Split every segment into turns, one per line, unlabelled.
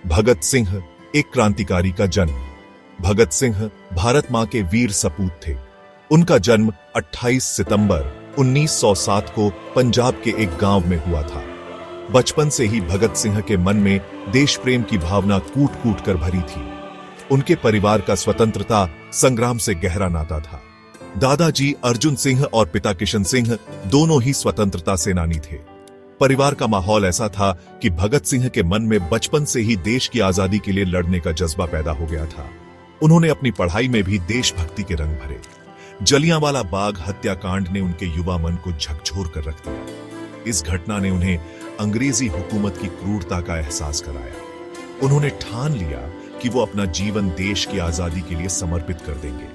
भगत सिंह एक क्रांतिकारी का जन्म। भगत सिंह भारत मां के वीर सपूत थे। उनका जन्म 28 सितंबर 1907 को पंजाब के एक गांव में हुआ था। बचपन से ही भगत सिंह के मन में देश प्रेम की भावना कूट कूट कर भरी थी। उनके परिवार का स्वतंत्रता संग्राम से गहरा नाता था। दादाजी अर्जुन सिंह और पिता किशन सिंह दोनों ही स्वतंत्रता सेनानी थे। परिवार का माहौल ऐसा था कि भगत सिंह के मन में बचपन से ही देश की आजादी के लिए लड़ने का जज्बा पैदा हो गया था। उन्होंने अपनी पढ़ाई में भी देशभक्ति के रंग भरे। जलियांवाला बाग हत्याकांड ने उनके युवा मन को झकझोर कर रख दिया। इस घटना ने उन्हें अंग्रेजी हुकूमत की क्रूरता का एहसास कराया। उन्होंने ठान लिया कि वो अपना जीवन देश की आजादी के लिए समर्पित कर देंगे।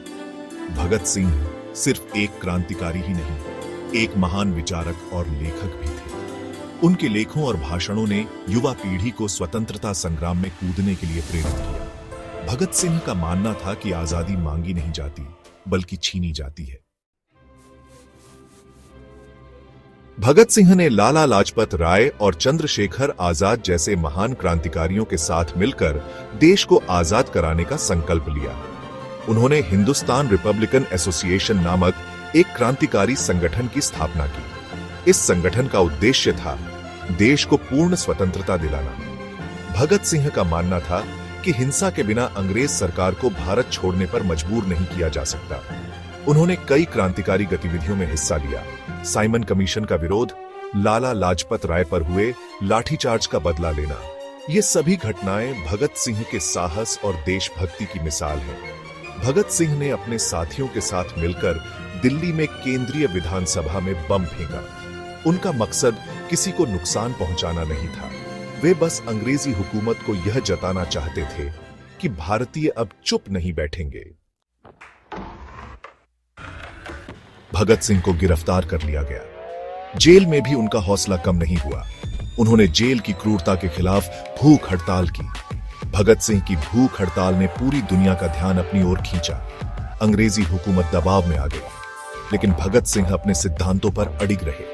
भगत सिंह सिर्फ एक क्रांतिकारी ही नहीं, एक महान विचारक और लेखक भी थे। उनके लेखों और भाषणों ने युवा पीढ़ी को स्वतंत्रता संग्राम में कूदने के लिए प्रेरित किया। भगत सिंह का मानना था कि आजादी मांगी नहीं जाती, बल्कि छीनी जाती है। भगत सिंह ने लाला लाजपत राय और चंद्रशेखर आजाद जैसे महान क्रांतिकारियों के साथ मिलकर देश को आजाद कराने का संकल्प लिया। उन्होंने हिंदुस्तान रिपब्लिकन एसोसिएशन नामक एक क्रांतिकारी संगठन की स्थापना की। इस संगठन का उद्देश्य था देश को पूर्ण स्वतंत्रता दिलाना। भगत सिंह का मानना था कि हिंसा के बिना अंग्रेज सरकार को भारत छोड़ने पर मजबूर नहीं किया जा सकता। उन्होंने कई क्रांतिकारी गतिविधियों में हिस्सा लिया। साइमन कमीशन का विरोध, लाला लाजपत राय पर हुए लाठीचार्ज का बदला लेना, ये सभी घटनाएं भगत सिंह के साहस और देशभक्ति की मिसाल है। भगत सिंह ने अपने साथियों के साथ मिलकर दिल्ली में केंद्रीय विधानसभा में बम फेंका। उनका मकसद किसी को नुकसान पहुंचाना नहीं था। वे बस अंग्रेजी हुकूमत को यह जताना चाहते थे कि भारतीय अब चुप नहीं बैठेंगे। भगत सिंह को गिरफ्तार कर लिया गया। जेल में भी उनका हौसला कम नहीं हुआ। उन्होंने जेल की क्रूरता के खिलाफ भूख हड़ताल की। भगत सिंह की भूख हड़ताल ने पूरी दुनिया का ध्यान अपनी ओर खींचा। अंग्रेजी हुकूमत दबाव में आ गई, लेकिन भगत सिंह अपने सिद्धांतों पर अडिग रहे।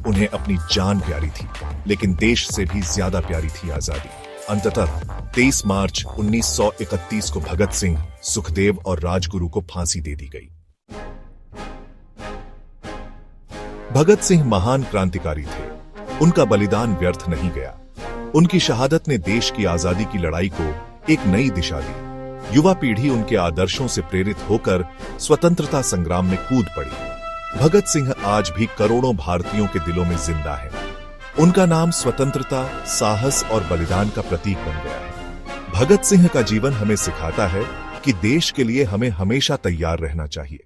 उन्हें अपनी जान प्यारी थी, लेकिन देश से भी ज्यादा प्यारी थी आजादी। अंततः 23 मार्च 1931 को भगत सिंह, सुखदेव और राजगुरु को फांसी दे दी गई। भगत सिंह महान क्रांतिकारी थे। उनका बलिदान व्यर्थ नहीं गया। उनकी शहादत ने देश की आजादी की लड़ाई को एक नई दिशा दी। युवा पीढ़ी उनके आदर्शों से प्रेरित होकर स्वतंत्रता संग्राम में कूद पड़ी। भगत सिंह आज भी करोड़ों भारतीयों के दिलों में जिंदा है। उनका नाम स्वतंत्रता, साहस और बलिदान का प्रतीक बन गया है। भगत सिंह का जीवन हमें सिखाता है कि देश के लिए हमें हमेशा तैयार रहना चाहिए।